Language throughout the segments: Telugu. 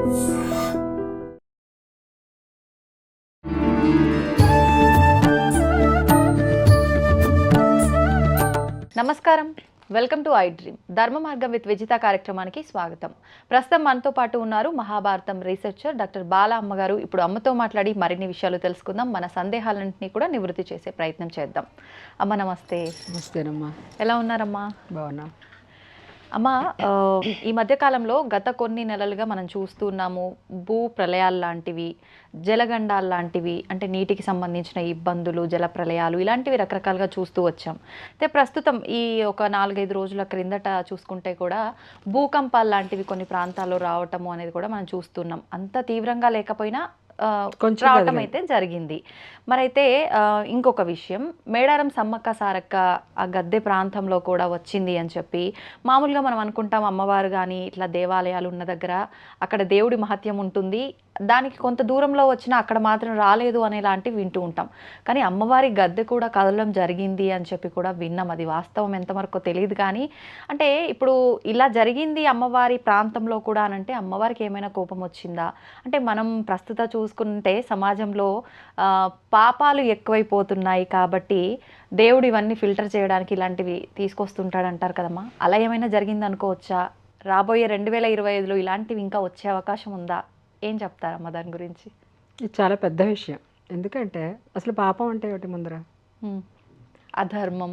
నమస్కారం, వెల్కమ్ టు ఐ డ్రీమ్. ధర్మ మార్గం విత్ విజిత కార్యక్రమానికి స్వాగతం. ప్రస్తుతం మనతో పాటు ఉన్నారు మహాభారతం రీసెర్చర్ డాక్టర్ బాల అమ్మగారు. ఇప్పుడు అమ్మతో మాట్లాడి మరిన్ని విషయాలు తెలుసుకుందాం, మన సందేహాలన్నింటినీ కూడా నివృత్తి చేసే ప్రయత్నం చేద్దాం. అమ్మ నమస్తే. నమస్తేనమ్మా. ఎలా ఉన్నారమ్మా? బాగున్నా అమ్మ. ఈ మధ్యకాలంలో గత కొన్ని నెలలుగా మనం చూస్తున్నాము భూ ప్రళయాలు లాంటివి, జలగండాలు లాంటివి, అంటే నీటికి సంబంధించిన ఇబ్బందులు, జల ప్రళయాలు ఇలాంటివి రకరకాలుగా చూస్తూ వచ్చాం. అయితే ప్రస్తుతం ఈ ఒక 4-5 రోజుల క్రిందట చూసుకుంటే కూడా భూకంపాలు లాంటివి కొన్ని ప్రాంతాల్లో రావటము అనేది కూడా మనం చూస్తున్నాం. అంత తీవ్రంగా లేకపోయినా కొంచెం రావటం అయితే జరిగింది. మరైతే ఇంకొక విషయం, మేడారం సమ్మక్క సారక్క ఆ గద్దె ప్రాంతంలో కూడా వచ్చింది అని చెప్పి మామూలుగా మనం అనుకుంటాం, అమ్మవారు కానీ ఇట్లా దేవాలయాలు ఉన్న దగ్గర అక్కడ దేవుడి మహత్యం ఉంటుంది, దానికి కొంత దూరంలో వచ్చినా అక్కడ మాత్రం రాలేదు అనేలాంటివి వింటూ ఉంటాం. కానీ అమ్మవారి గద్దె కూడా కదలడం జరిగింది అని చెప్పి కూడా విన్నాం. అది వాస్తవం ఎంతవరకు తెలియదు. కానీ అంటే ఇప్పుడు ఇలా జరిగింది అమ్మవారి ప్రాంతంలో కూడా అనంటే అమ్మవారికి ఏమైనా కోపం వచ్చిందా? అంటే మనం ప్రస్తుత చూసుకుంటే సమాజంలో పాపాలు ఎక్కువైపోతున్నాయి కాబట్టి దేవుడు ఇవన్నీ ఫిల్టర్ చేయడానికి ఇలాంటివి తీసుకొస్తుంటాడు అంటారు కదమ్మా. అలా ఏమైనా జరిగింది అనుకోవచ్చా? రాబోయే 2025లో ఇలాంటివి ఇంకా వచ్చే అవకాశం ఉందా? ఏం చెప్తారమ్మా దాని గురించి? ఇది చాలా పెద్ద విషయం. ఎందుకంటే అసలు పాపం అంటే ఏమిటి? ముందర అధర్మం,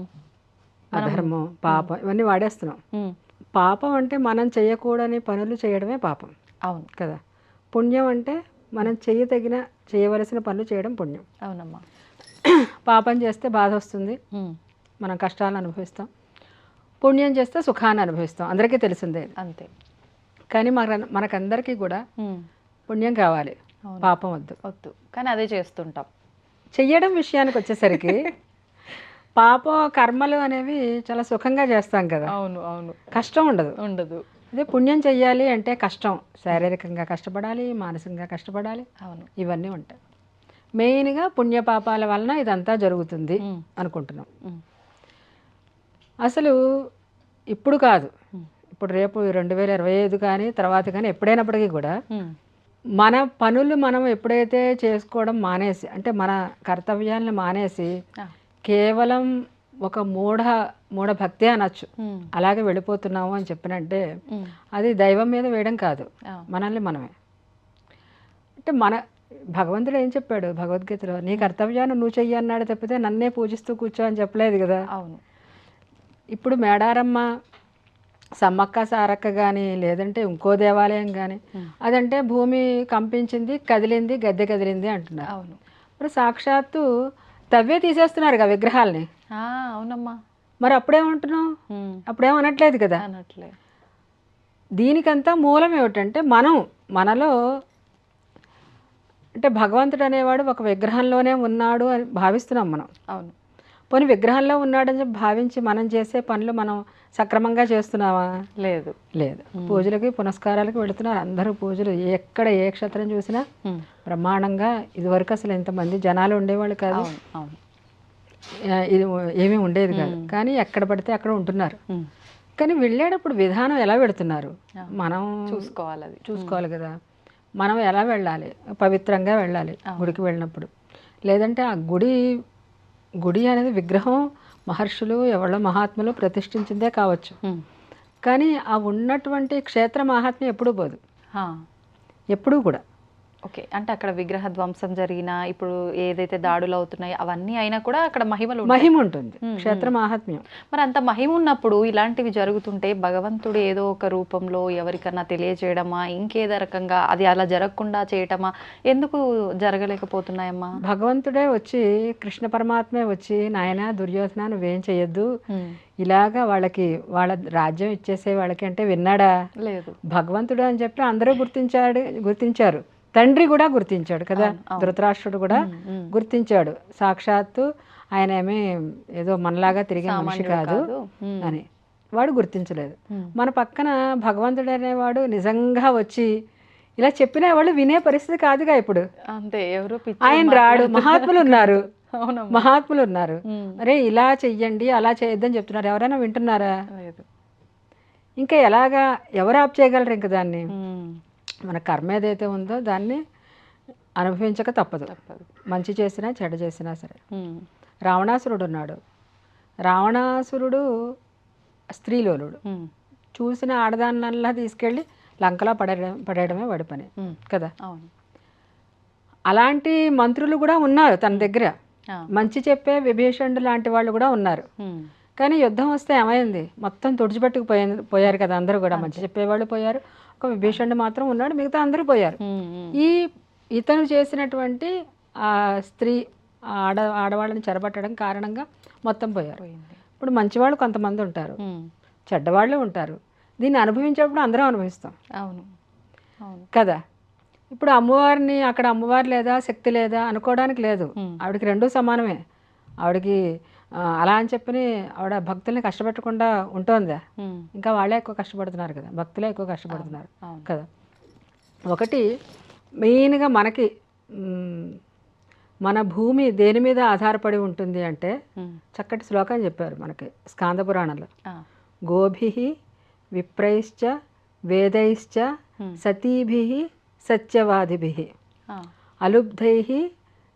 పాపం ఇవన్నీ వాడేస్తున్నాం. పాపం అంటే మనం చేయకూడని పనులు చేయడమే పాపం. అవును కదా. పుణ్యం అంటే మనం చేయవలసిన పనులు చేయడం పుణ్యం. అవునమ్మా. పాపం చేస్తే బాధ వస్తుంది, మనం కష్టాలను అనుభవిస్తాం. పుణ్యం చేస్తే సుఖాన్ని అనుభవిస్తాం, అందరికీ తెలిసిందే. అంతే. కానీ మనకందరికీ కూడా పుణ్యం కావాలి, పాపం వద్దు. కానీ అదే చేస్తుంటాం. చెయ్యడం విషయానికి వచ్చేసరికి పాప కర్మలు అనేవి చాలా సుఖంగా చేస్తాం కదా. అవును అవును. కష్టం ఉండదు. అదే పుణ్యం చెయ్యాలి అంటే కష్టం, శారీరకంగా కష్టపడాలి, మానసికంగా కష్టపడాలి. అవును, ఇవన్నీ ఇవన్నీ ఉంటాయి. మెయిన్గా పుణ్యపాపాల వలన ఇదంతా జరుగుతుంది అనుకుంటున్నాం. అసలు ఇప్పుడు కాదు, ఇప్పుడు రేపు 2025 కానీ తర్వాత కానీ ఎప్పుడైనప్పటికీ కూడా మన పనులు మనం ఎప్పుడైతే చేసుకోవడం మానేసి, అంటే మన కర్తవ్యాలను మానేసి కేవలం ఒక మూఢ భక్తి అనొచ్చు, అలాగే వెళ్ళిపోతున్నాము అని చెప్పినంటే అది దైవం మీద వేయడం కాదు, మనల్ని మనమే. అంటే భగవంతుడు ఏం చెప్పాడు భగవద్గీతలో? నీ కర్తవ్యాన్ని నువ్వు చెయ్యి అన్నాడు తప్పితే నన్నే పూజిస్తూ కూర్చో అని చెప్పలేదు కదా. అవును. ఇప్పుడు మేడారమ్మ సమ్మక్క సారక్క కానీ లేదంటే ఇంకో దేవాలయం కానీ అదంటే భూమి కంపించింది, కదిలింది, గద్దె కదిలింది అంటున్నారు. అవును. మరి సాక్షాత్తు తవ్వే తీసేస్తున్నారు విగ్రహాలని. అవునమ్మా. మరి అప్పుడేమంటున్నావు? అప్పుడేమనట్లేదు కదా. దీనికంతా మూలం ఏమిటంటే మనలో అంటే భగవంతుడు అనేవాడు ఒక విగ్రహంలోనే ఉన్నాడు అని భావిస్తున్నాం మనం. అవును. పోనీ విగ్రహంలో ఉన్నాడని చెప్పి భావించి మనం చేసే పనులు మనం సక్రమంగా చేస్తున్నావా? లేదు. పూజలకి పునస్కారాలకి వెళుతున్నారు అందరూ. పూజలు ఎక్కడ ఏ క్షేత్రం చూసినా బ్రహ్మాండంగా. ఇదివరకు అసలు ఎంతమంది జనాలు ఉండేవాళ్ళు కాదు, ఇది ఏమీ ఉండేది కాదు. కానీ ఎక్కడ పడితే అక్కడ ఉంటున్నారు. కానీ వెళ్ళేటప్పుడు విధానం ఎలా వెళుతున్నారు మనం చూసుకోవాలి కదా. మనం ఎలా వెళ్ళాలి? పవిత్రంగా వెళ్ళాలి గుడికి వెళ్ళినప్పుడు. లేదంటే ఆ గుడి అనేది విగ్రహం మహర్షులు ఎవరో మహాత్ములు ప్రతిష్ఠించిందే కావచ్చు, కానీ ఆ ఉన్నటువంటి క్షేత్ర మహాత్మ్యం ఎప్పుడూ పోదు, ఎప్పుడూ కూడా. ఓకే. అంటే అక్కడ విగ్రహ ధ్వంసం జరిగినా, ఇప్పుడు ఏదైతే దాడులు అవుతున్నాయి అవన్నీ అయినా కూడా అక్కడ మహిమ ఉంటుంది, క్షేత్ర మహాత్మ్యం. మరి అంత మహిమ ఉన్నప్పుడు ఇలాంటివి జరుగుతుంటే భగవంతుడు ఏదో ఒక రూపంలో ఎవరికన్నా తెలియజేయడమా, ఇంకేదో రకంగా అది అలా జరగకుండా చేయటమా, ఎందుకు జరగలేకపోతున్నాయమ్మా? భగవంతుడే వచ్చి, కృష్ణ పరమాత్మే వచ్చి, నాయన దుర్యోధన నువ్వేం చేయొద్దు, ఇలాగా వాళ్ళ రాజ్యం ఇచ్చేసే వాళ్ళకి అంటే విన్నాడా? లేదు. భగవంతుడు అని చెప్పి అందరూ గుర్తించారు. తండ్రి కూడా గుర్తించాడు కదా, ధృతరాష్ట్రుడు కూడా గుర్తించాడు. సాక్షాత్తు ఆయన ఏమీ ఏదో మనలాగా తిరిగే మనిషి కాదు అని వాడు గుర్తించలేదు. మన పక్కన భగవంతుడు అనేవాడు నిజంగా వచ్చి ఇలా చెప్పిన వాళ్ళు వినే పరిస్థితి కాదుగా ఇప్పుడు. అంతే, ఎవరు ఆయన రాడు. మహాత్ములు ఉన్నారు. అరే ఇలా చెయ్యండి అలా చేయొద్దని చెప్తున్నారు, ఎవరైనా వింటున్నారా? ఇంకా ఎలాగా ఎవరు ఆప్ చేయగలరు ఇంక దాన్ని? మన కర్మ ఏదైతే ఉందో దాన్ని అనుభవించక తప్పదు. మంచి చేసినా చెడు చేసినా సరే. రావణాసురుడు ఉన్నాడు. రావణాసురుడు స్త్రీలోలుడు. చూసిన ఆడదాన్నల్లా తీసుకెళ్ళి లంకలో పడేయడమే వాడి పని కదా. అలాంటి మంత్రులు కూడా ఉన్నారు తన దగ్గర, మంచి చెప్పే విభీషణుడు లాంటి వాళ్ళు కూడా ఉన్నారు. కానీ యుద్ధం వస్తే ఏమైంది, మొత్తం తుడిచిపెట్టుకు పోయారు కదా అందరూ కూడా. మంచి చెప్పేవాళ్ళు పోయారు, ఒక విభీషణుడు మాత్రం ఉన్నాడు, మిగతా అందరూ పోయారు. ఇతను చేసినటువంటి స్త్రీ ఆడవాళ్ళని చెరబట్టడం కారణంగా మొత్తం పోయారు. ఇప్పుడు మంచివాళ్ళు కొంతమంది ఉంటారు, చెడ్డవాళ్ళు ఉంటారు. దీన్ని అనుభవించేటప్పుడు అందరం అనుభవిస్తాం. అవును కదా. ఇప్పుడు అమ్మవారిని అక్కడ అమ్మవారు లేదా శక్తి లేదా అనుకోవడానికి లేదు. ఆవిడకి రెండూ సమానమే. ఆవిడకి అలా అని చెప్పి ఆవిడ భక్తుల్ని కష్టపెట్టకుండా ఉంటుందా? ఇంకా వాళ్ళే ఎక్కువ కష్టపడుతున్నారు కదా, భక్తులే ఎక్కువ కష్టపడుతున్నారు కదా. ఒకటి మెయిన్గా మనకి మన భూమి దేని మీద ఆధారపడి ఉంటుంది అంటే చక్కటి శ్లోకం చెప్పారు మనకి స్కాంద పురాణంలో. గోభిః విప్రైశ్చ వేదైశ్చ సతీభిః సత్యవాదిభిః అలుబ్ధైః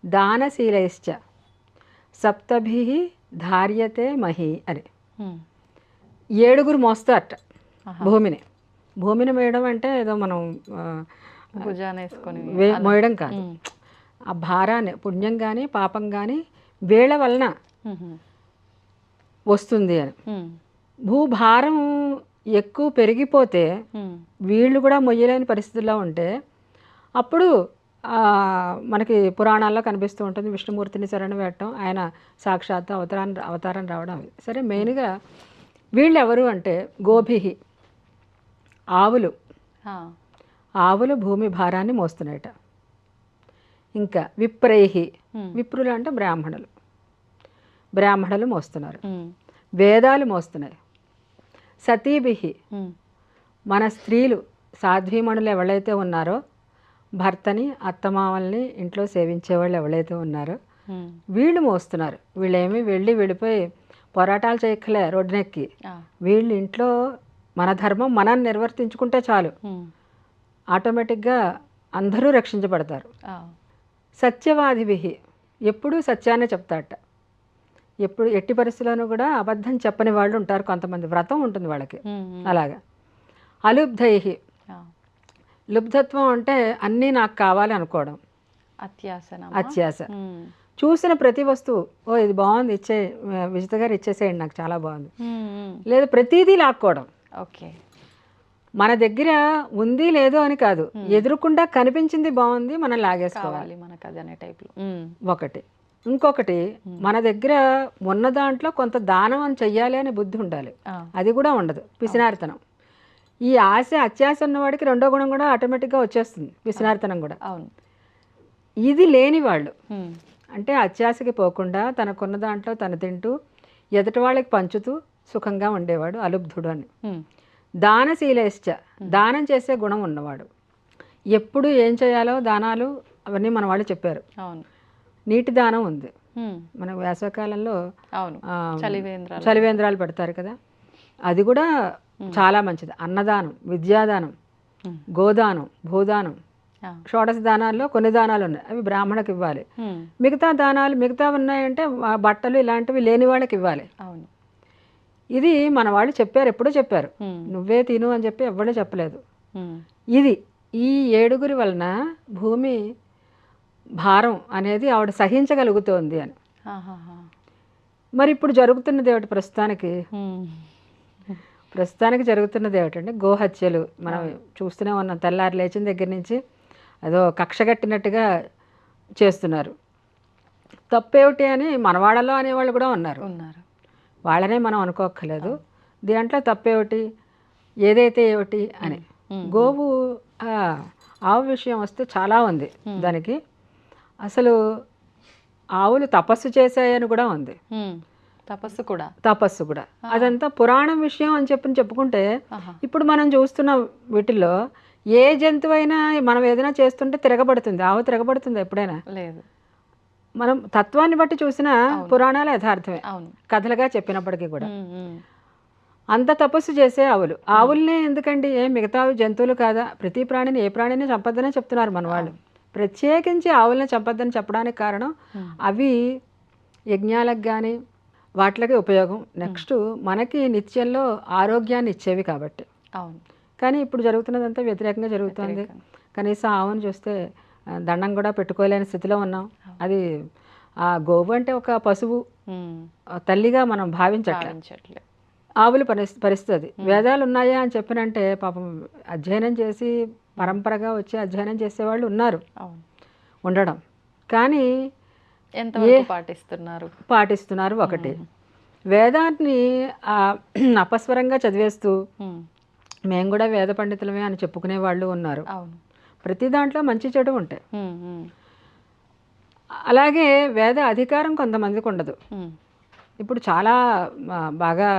దానశీలైశ్చ సప్తభిః ధార్యతే మహి అని. 7 మోస్తారట భూమిని. భూమిని మోయడం అంటే ఏదో మనం మోయడం కాదు. ఆ భారాన్ని, పుణ్యం కానీ పాపం కానీ వేళ వలన వస్తుంది అని. భూభారం ఎక్కువ పెరిగిపోతే వీళ్ళు కూడా మొయ్యలేని పరిస్థితుల్లో ఉంటే అప్పుడు మనకి పురాణాల్లో కనిపిస్తూ ఉంటుంది విష్ణుమూర్తిని శరణు వేయటం, ఆయన సాక్షాత్ అవతారం రావడం. సరే, మెయిన్గా వీళ్ళు ఎవరు అంటే గోభిహి, ఆవులు. ఆవులు భూమి భారాన్ని మోస్తున్నాయట. ఇంకా విప్రైహి, విప్రులు అంటే బ్రాహ్మణులు మోస్తున్నారు. వేదాలు మోస్తున్నాయి. సతీభిహి, మన స్త్రీలు సాధ్వీమణులు ఎవరైతే ఉన్నారో, భర్తని అత్తమామల్ని ఇంట్లో సేవించేవాళ్ళు ఎవరైతే ఉన్నారో వీళ్ళు మోస్తున్నారు. వీళ్ళేమి వెళ్ళిపోయి పోరాటాలు చేయక్కలే రోడ్డునెక్కి. వీళ్ళు ఇంట్లో మన ధర్మం మనం నిర్వర్తించుకుంటే చాలు, ఆటోమేటిక్గా అందరూ రక్షించబడతారు. సత్యవాదిభిహి, ఎప్పుడూ సత్యాన్ని చెప్తారట. ఎట్టి పరిస్థితుల్లోనూ కూడా అబద్ధం చెప్పని వాళ్ళు ఉంటారు కొంతమంది, వ్రతం ఉంటుంది వాళ్ళకి. అలాగా అలుబ్ధైహి, లుబ్ధత్వం అంటే అన్నీ నాకు కావాలి అనుకోవడం, అత్యాస. చూసిన ప్రతి వస్తువు, ఓ ఇది బాగుంది ఇచ్చే విజిత గారు ఇచ్చేసేయండి నాకు చాలా బాగుంది, లేదా ప్రతిదీ లాక్కోవడం. ఓకే, మన దగ్గర ఉంది లేదో అని కాదు, ఎదురుకుండా కనిపించింది బాగుంది మనం లాగేసుకోవాలి ఒకటి. ఇంకొకటి, మన దగ్గర ఉన్న దాంట్లో కొంత దానం అని చెయ్యాలి అనే బుద్ధి ఉండాలి, అది కూడా ఉండదు, పిసినారితనం. ఈ ఆశ అత్యాశ ఉన్నవాడికి రెండో గుణం కూడా ఆటోమేటిక్గా వచ్చేస్తుంది, పిసినారితనం కూడా. అవును, ఇది లేని వాళ్ళు అంటే అత్యాశకి పోకుండా తనకున్న దాంట్లో తను తింటూ ఎదుటి వాళ్ళకి పంచుతూ సుఖంగా ఉండేవాడు అలుబ్ధుడు అని. దానశీలేశ్చ, దానం చేసే గుణం ఉన్నవాడు. ఎప్పుడు ఏం చేయాలో దానాలు అవన్నీ మన వాళ్ళు చెప్పారు. నీటి దానం ఉంది మన వేసవకాలంలో, చలివేంద్రాలు పెడతారు కదా, అది కూడా చాలా మంచిది. అన్నదానం, విద్యాదానం, గోదానం, భూదానం, షోడశ దానాల్లో కొన్ని దానాలు ఉన్నాయి, అవి బ్రాహ్మణకి ఇవ్వాలి. మిగతా దానాలు మిగతా ఉన్నాయంటే బట్టలు ఇలాంటివి లేని వాళ్ళకి ఇవ్వాలి. ఇది మన వాళ్ళు చెప్పారు, ఎప్పుడూ చెప్పారు, నువ్వే తిను అని చెప్పి ఎవడూ చెప్పలేదు. ఇది ఈ 7 వలన భూమి భారం అనేది ఆవిడ సహించగలుగుతోంది అని. మరి ఇప్పుడు జరుగుతున్నది ఏమిటి ప్రస్తుతానికి జరుగుతున్నది ఏమిటంటే గోహత్యలు మనం చూస్తూనే ఉన్నాం. తెల్లారి లేచిన దగ్గర నుంచి అదో కక్షగట్టినట్టుగా చేస్తున్నారు. తప్పేమిటి అని మనవాళ్ళలో అనేవాళ్ళు కూడా ఉన్నారు, వాళ్ళనే మనం అనుకోక్కర్లేదు. దీంట్లో తప్పేమిటి, ఏదైతే ఏమిటి అని. గోవు ఆవు విషయం వస్తే చాలా ఉంది దానికి. అసలు ఆవులు తపస్సు చేశాయని కూడా ఉంది, తపస్సు కూడా అదంతా పురాణం విషయం అని చెప్పుకుంటే, ఇప్పుడు మనం చూస్తున్న వీటిల్లో ఏ జంతువైనా మనం ఏదైనా చేస్తుంటే తిరగబడుతుంది. ఆవు తిరగబడుతుంది ఎప్పుడైనా? లేదు. మనం తత్వాన్ని బట్టి చూసిన పురాణాలు యథార్థమే, కథలుగా చెప్పినప్పటికీ కూడా. అంత తపస్సు చేసే ఆవులు. ఆవుల్నే ఎందుకండి, మిగతావి జంతువులు కాదా? ప్రతి ప్రాణిని, ఏ ప్రాణిని చంపొద్దనే చెప్తున్నారు మన వాళ్ళు. ప్రత్యేకించి ఆవుల్ని చంపొద్దని చెప్పడానికి కారణం అవి యజ్ఞాలకు కానీ వాటికి ఉపయోగం. నెక్స్ట్ మనకి నిత్యంలో ఆరోగ్యాన్ని ఇచ్చేవి కాబట్టి. అవును. కానీ ఇప్పుడు జరుగుతున్నదంతా వ్యతిరేకంగా జరుగుతుంది. కనీసం ఆవును చూస్తే దండం కూడా పెట్టుకోలేని స్థితిలో ఉన్నాం. అది ఆ గోవు అంటే ఒక పశువు, తల్లిగా మనం భావించట్లే. ఆవుల పరిస్థితి. వేదాలు ఉన్నాయా అని చెప్పినంటే పాపం అధ్యయనం చేసి పరంపరగా వచ్చి అధ్యయనం చేసేవాళ్ళు ఉన్నారు, ఉండడం. కానీ పాటిస్తున్నారు ఒకటి. వేదాన్ని అపస్వరంగా చదివేస్తూ మేము కూడా వేద పండితులమే అని చెప్పుకునే వాళ్ళు ఉన్నారు. ప్రతి దాంట్లో మంచి చెడు ఉంటాయి. అలాగే వేద అధికారం కొంతమందికి ఉండదు. ఇప్పుడు చాలా బాగా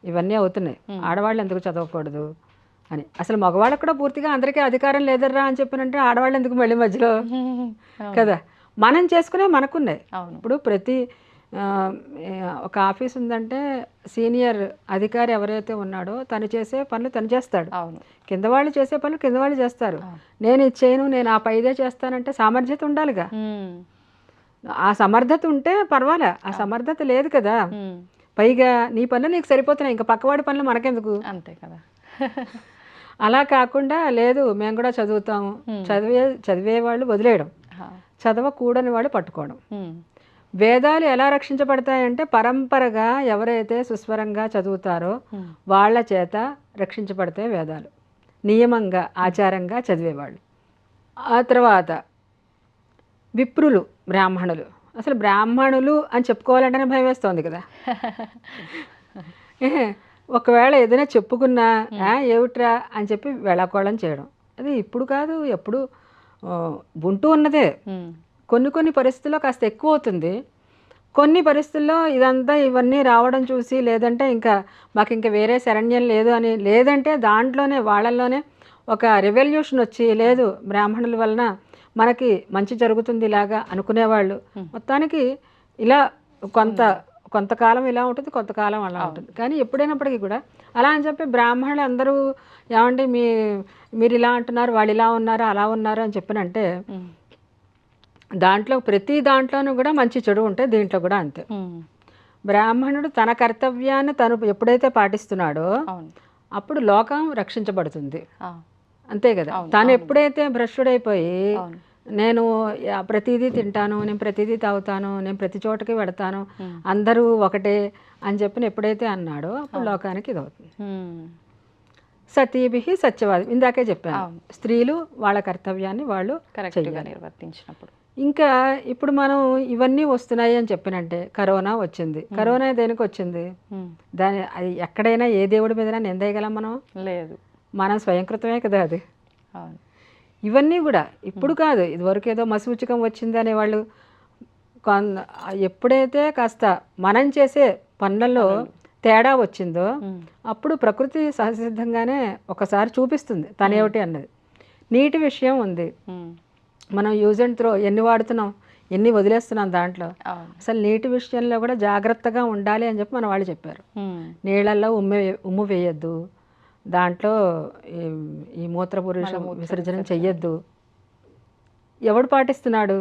ఇవన్నీ అవుతున్నాయి. ఆడవాళ్ళు ఎందుకు చదవకూడదు అని. అసలు మగవాళ్ళకు కూడా పూర్తిగా అందరికీ అధికారం లేదర్రా అని చెప్పినంటే ఆడవాళ్ళు ఎందుకు మళ్ళీ మధ్యలో కదా. మనం చేసుకునే మనకున్నాయి. ఇప్పుడు ప్రతి ఒక ఆఫీస్ ఉందంటే సీనియర్ అధికారి ఎవరైతే ఉన్నాడో తను చేసే పనులు తను చేస్తాడు. కింద వాళ్ళు చేసే పనులు కింద వాళ్ళు చేస్తారు. నేను ఇది చేయను, నేను ఆ పైదే చేస్తానంటే సామర్థ్యత ఉండాలిగా. ఆ సమర్థత ఉంటే పర్వాలే, ఆ సమర్థత లేదు కదా. పైగా నీ పనులు నీకు సరిపోతున్నాయి, ఇంకా పక్కవాడి పనులు మనకెందుకు, అంతే కదా. అలా కాకుండా లేదు మేము కూడా చదువుతాము, చదివే వాళ్ళు వదిలేయడం, చదవకూడని వాళ్ళు పట్టుకోవడం. వేదాలు ఎలా రక్షించబడతాయంటే పరంపరగా ఎవరైతే సుస్వరంగా చదువుతారో వాళ్ళ చేత రక్షించబడతాయి వేదాలు. నియమంగా ఆచారంగా చదివేవాళ్ళు. ఆ తర్వాత విప్రులు, బ్రాహ్మణులు. అసలు బ్రాహ్మణులు అని చెప్పుకోవాలంటేనే భయం వేస్తోంది కదా. ఒకవేళ ఏదైనా చెప్పుకున్నా ఏమిట్రా అని చెప్పి వేళాకోళం చేయడం. అది ఇప్పుడు కాదు, ఎప్పుడు ఉంటూ ఉన్నదే. కొన్ని పరిస్థితుల్లో కాస్త ఎక్కువ అవుతుంది. కొన్ని పరిస్థితుల్లో ఇదంతా ఇవన్నీ రావడం చూసి, లేదంటే ఇంకా మాకు ఇంకా వేరే శరణ్యం లేదు అని, లేదంటే దాంట్లోనే వాళ్ళల్లోనే ఒక రెవల్యూషన్ వచ్చి, లేదు బ్రాహ్మణుల వలన మనకి మంచి జరుగుతుంది ఇలాగా అనుకునేవాళ్ళు. మొత్తానికి ఇలా కొంతకాలం ఇలా ఉంటుంది, కొంతకాలం అలా ఉంటుంది. కానీ ఎప్పుడైనప్పటికీ కూడా అలా అని చెప్పి బ్రాహ్మణులు అందరూ ఏమంటే మీరు ఇలా అంటున్నారు, వాళ్ళు ఇలా ఉన్నారు, అలా ఉన్నారు అని చెప్పినంటే దాంట్లో ప్రతి దాంట్లోనూ కూడా మంచి చెడు ఉంటాయి. దీంట్లో కూడా అంతే. బ్రాహ్మణుడు తన కర్తవ్యాన్ని తను ఎప్పుడైతే పాటిస్తున్నాడో అప్పుడు లోకం రక్షించబడుతుంది, అంతే కదా. తను ఎప్పుడైతే భ్రష్టుడైపోయి నేను ప్రతిదీ తింటాను, నేను ప్రతిదీ తాగుతాను, నేను ప్రతి చోటకి వెడతాను, అందరూ ఒకటే అని చెప్పి ఎప్పుడైతే అన్నాడో అప్పుడు లోకానికి ఇది అవుతుంది. సతీభి సత్యవాది, ఇందాకే చెప్పాను. స్త్రీలు వాళ్ళ కర్తవ్యాన్ని వాళ్ళు నిర్వర్తించినప్పుడు. ఇంకా ఇప్పుడు మనం ఇవన్నీ వస్తున్నాయి అని చెప్పినంటే కరోనా వచ్చింది. కరోనా దేనికి వచ్చింది? అది ఎక్కడైనా ఏ దేవుడి మీద నిందేయగలం మనం? లేదు, మనం స్వయంకృతమే కదా అది. ఇవన్నీ కూడా ఇప్పుడు కాదు, ఇదివరకు ఏదో మసూచికం వచ్చింది అనేవాళ్ళు. ఎప్పుడైతే కాస్త మనం చేసే పనులలో తేడా వచ్చిందో అప్పుడు ప్రకృతి సహసిద్ధంగానే ఒకసారి చూపిస్తుంది తనేమిటి అన్నది. నీటి విషయం ఉంది, మనం యూజ్ అండ్ త్రో ఎన్ని వాడుతున్నాం, ఎన్ని వదిలేస్తున్నాం దాంట్లో. అసలు నీటి విషయంలో కూడా జాగ్రత్తగా ఉండాలి అని చెప్పి మన వాళ్ళు చెప్పారు. నీళ్ళల్లో ఉమ్ము వేయద్దు, దాంట్లో ఈ మూత్రపురుష విసర్జనం చెయ్యొద్దు. ఎవడు పాటిస్తున్నాడు?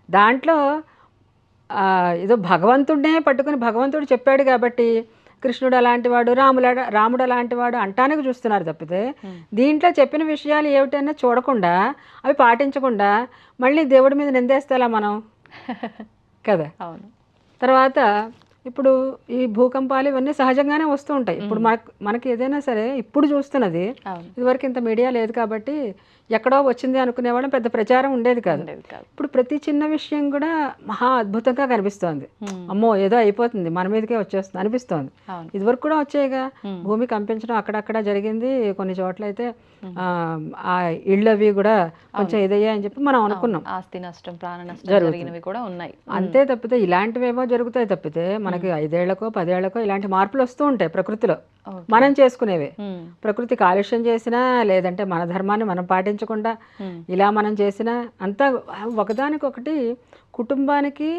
దాంట్లో ఏదో భగవంతుడినే పట్టుకుని భగవంతుడు చెప్పాడు కాబట్టి కృష్ణుడు అలాంటి వాడు, రాముడు అలాంటి వాడు అంటానికి చూస్తున్నారు తప్పితే దీంట్లో చెప్పిన విషయాలు ఏమిటన్నా చూడకుండా అవి పాటించకుండా మళ్ళీ దేవుడి మీద నిందేస్తేలా మనం కదా. అవును. తర్వాత ఇప్పుడు ఈ భూకంపాలు ఇవన్నీ సహజంగానే వస్తూ ఉంటాయి. ఇప్పుడు మనకి ఏదైనా సరే ఇప్పుడు చూస్తున్నది, ఇదివరకు ఇంత మీడియా లేదు కాబట్టి ఎక్కడో వచ్చింది అనుకునేవాళ్ళం, పెద్ద ప్రచారం ఉండేది కాదు. ఇప్పుడు ప్రతి చిన్న విషయం కూడా మహా అద్భుతంగా కనిపిస్తోంది. అమ్మో ఏదో అయిపోతుంది, మన మీదకే వచ్చేస్తుంది అనిపిస్తోంది. ఇదివరకు కూడా వచ్చాయిగా, భూమి కంపించడం అక్కడక్కడ జరిగింది, కొన్ని చోట్ల అయితే ఆ ఇళ్ళు అవి కూడా కొంచెం ఇదయ్యా అని చెప్పి మనం అనుకున్నాం. ఆస్తి నష్టం, ప్రాణ నష్టం జరిగినవి కూడా ఉన్నాయి. అంతే తప్పితే ఇలాంటివేమో జరుగుతాయి తప్పితే మనకి 5 ఏళ్లకో 10 ఏళ్లకో ఇలాంటి మార్పులు వస్తూ ఉంటాయి ప్రకృతిలో, మనం చేసుకునేవే. ప్రకృతి కాలుష్యం చేసినా లేదంటే మన ధర్మాన్ని మనం పాటించకుండా ఇలా మనం చేసినా అంతా ఒకదానికొకటి కుటుంబానికి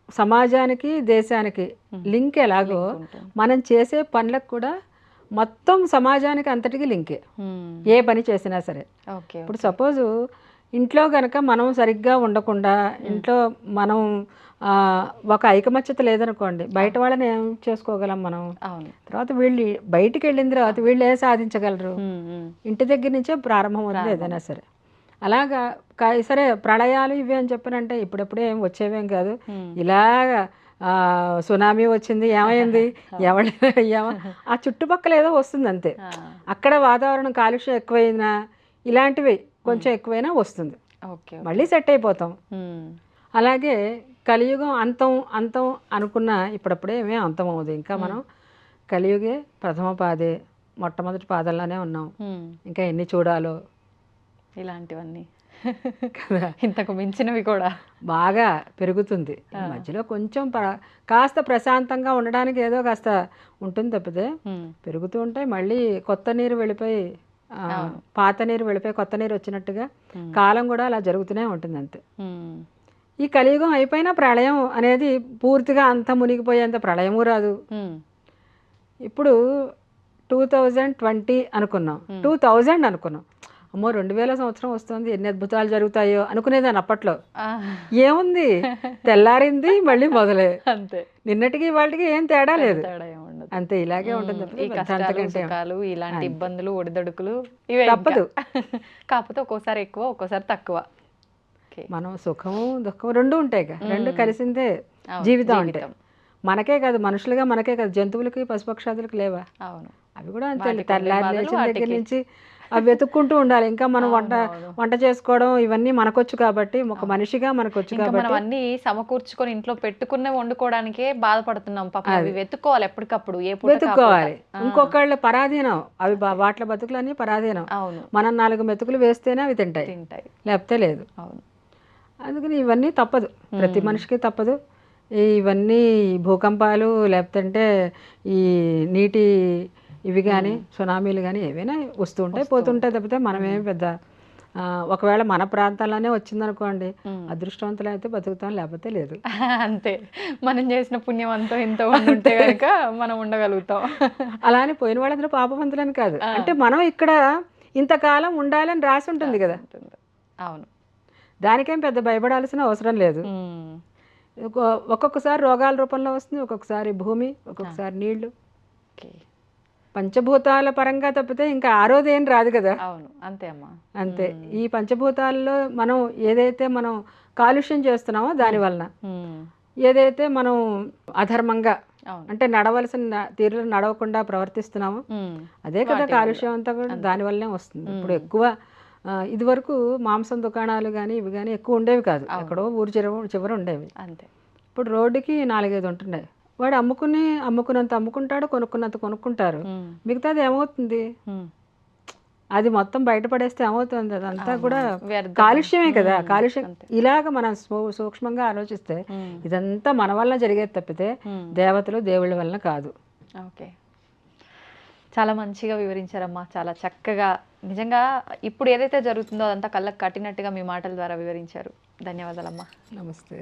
సమాజానికి దేశానికి లింక్ ఎలాగో మనం చేసే పనులకు కూడా మొత్తం సమాజానికి అంతటికి లింకే, ఏ పని చేసినా సరే. ఓకే. ఇప్పుడు సపోజు ఇంట్లో కనుక మనం సరిగ్గా ఉండకుండా, ఇంట్లో మనం ఒక ఐకమత్యత లేదనుకోండి, బయట వాళ్ళని ఏం చేసుకోగలం మనం? అవును. తర్వాత వీళ్ళు బయటికి వెళ్ళిన తర్వాత వీళ్ళు ఏం సాధించగలరు? ఇంటి దగ్గర నుంచే ప్రారంభం అవుతుంది ఏదైనా సరే. అలాగా సరే ప్రళయాలు ఇవి అని చెప్పనంటే ఇప్పుడప్పుడే ఏం వచ్చేవేం కాదు. ఇలాగా సునామీ వచ్చింది, ఏమైంది, ఆ చుట్టుపక్కల ఏదో వస్తుంది అంతే. అక్కడ వాతావరణం కాలుష్యం ఎక్కువైనా, ఇలాంటివి కొంచెం ఎక్కువైనా వస్తుంది, మళ్ళీ సెట్ అయిపోతాం. అలాగే కలియుగం అంతం అంతం అనుకున్న ఇప్పుడప్పుడే ఏమీ అంతం అవ్వదు. ఇంకా మనం కలియుగే ప్రథమ పాదే, మొట్టమొదటి పాదంలోనే ఉన్నాం. ఇంకా ఎన్ని చూడాలో ఇలాంటివన్నీ కదా, ఇంతకు మించినవి కూడా బాగా పెరుగుతుంది. మధ్యలో కొంచెం కాస్త ప్రశాంతంగా ఉండడానికి ఏదో కాస్త ఉంటుంది తప్పితే పెరుగుతూ ఉంటాయి. మళ్ళీ కొత్త నీరు వెళ్ళిపోయి పాత నీరు వెళ్ళిపోయి కొత్త నీరు వచ్చినట్టుగా కాలం కూడా అలా జరుగుతూనే ఉంటుంది అంతే. ఈ కలియుగం అయిపోయినా ప్రళయం అనేది పూర్తిగా అంత మునిగిపోయేంత ప్రళయము రాదు. ఇప్పుడు 2020 అనుకున్నాం, 2000 అనుకున్నాం, అమ్మో 2000 సంవత్సరం వస్తుంది, ఎన్ని అద్భుతాలు జరుగుతాయో అనుకునేదాన్ని అప్పట్లో. ఏముంది, తెల్లారింది మళ్ళీ మొదలే, అంతే. నిన్నటికి వాళ్ళకి ఏం తేడా లేదు, అంతే. ఇలాగే ఉంటుంది. ఇలాంటి ఇబ్బందులు ఒడిదొడుకులు తప్పదు. కాకపోతే ఒక్కోసారి ఎక్కువ, ఒక్కోసారి తక్కువ. మనం సుఖము దుఃఖం రెండు ఉంటాయి, రెండు కలిసిందే జీవితం అంటే. మనకే కాదు, మనుషులుగా మనకే కాదు, జంతువులకి పశుపక్షాదులకు లేవా? అవును, అవి కూడా అంతే. తెల్లారి లేచిన దగ్గర నుంచి అవి వెతుక్కుంటూ ఉండాలి. ఇంకా మనం వంట చేసుకోవడం ఇవన్నీ మనకొచ్చు కాబట్టి, ఒక మనిషిగా మనకొచ్చు కాబట్టి మనం అన్ని సమకూర్చుకొని ఇంట్లో పెట్టుకున్న వండుకోవడానికే బాధపడుతున్నాం. పాపం అవి వెతుక్కోవాలి, ఎప్పటికప్పుడు వెతుక్కోవాలి. ఇంకొకళ్ళ పరాధీనం అవి, వాట్ల బతుకులన్నీ పరాధీనం. మనం 4 మెతుకులు వేస్తేనే అవి తింటాయి, లేకపోతే లేదు. అవును. అందుకని ఇవన్నీ తప్పదు, ప్రతి మనిషికి తప్పదు. ఇవన్నీ భూకంపాలు లేకపోతే ఈ నీటి ఇవి కానీ సునామీలు కానీ ఏవైనా వస్తూ ఉంటాయి, పోతుంటాయి తప్పితే మనమేమి పెద్ద ఒకవేళ మన ప్రాంతాల్లోనే వచ్చిందనుకోండి, అదృష్టవంతులు అయితే బతుకుతాం, లేకపోతే లేదు, అంతే. మనం చేసిన పుణ్యం అంతా ఇంత ఉంటే కనుక మనం ఉండగలుగుతాం. అలా అని పోయిన వాళ్ళందరూ పాపవంతులని కాదు, అంటే మనం ఇక్కడ ఇంతకాలం ఉండాలని రాసి ఉంటుంది కదా. అవును, దానికేం పెద్ద భయపడాల్సిన అవసరం లేదు. ఒక్కొక్కసారి రోగాల రూపంలో వస్తుంది, ఒక్కొక్కసారి భూమి, ఒక్కొక్కసారి నీళ్లు, పంచభూతాల పరంగా తప్పితే ఇంకా ఆరోది ఏం రాదు కదా. అవును, అంతే అమ్మా, అంతే. ఈ పంచభూతాల్లో మనం ఏదైతే మనం కాలుష్యం చేస్తున్నామో దాని వలన, ఏదైతే మనం అధర్మంగా అంటే నడవలసిన తీరులో నడవకుండా ప్రవర్తిస్తున్నామో అదే కదా కాలుష్యం అంతా కూడా దానివల్లనే వస్తుంది. ఇప్పుడు ఎక్కువ ఇదివరకు మాంసం దుకాణాలు కానీ ఇవి కానీ ఎక్కువ ఉండేవి కాదు, ఎక్కడో ఊరు చివర ఉండేవి, అంతే. ఇప్పుడు రోడ్డుకి 4-5 ఉంటున్నాయి. వాడు అమ్ముకున్నంత అమ్ముకుంటాడు, కొనుక్కున్నంత కొనుక్కుంటారు, మిగతాది ఏమవుతుంది? అది మొత్తం బయటపడేస్తే ఏమవుతుంది? అదంతా కూడా కాలుష్యమే కదా. కాలుష్యం ఇలాగ మనం సూక్ష్మంగా ఆలోచిస్తే ఇదంతా మన వల్ల జరిగేది తప్పితే దేవతలు దేవుళ్ళ వల్ల కాదు. ఓకే, చాలా మంచిగా వివరించారమ్మా, చాలా చక్కగా. నిజంగా ఇప్పుడు ఏదైతే జరుగుతుందో అదంతా కళ్ళకు కట్టినట్టుగా మీ మాటల ద్వారా వివరించారు. ధన్యవాదాలమ్మా. నమస్తే.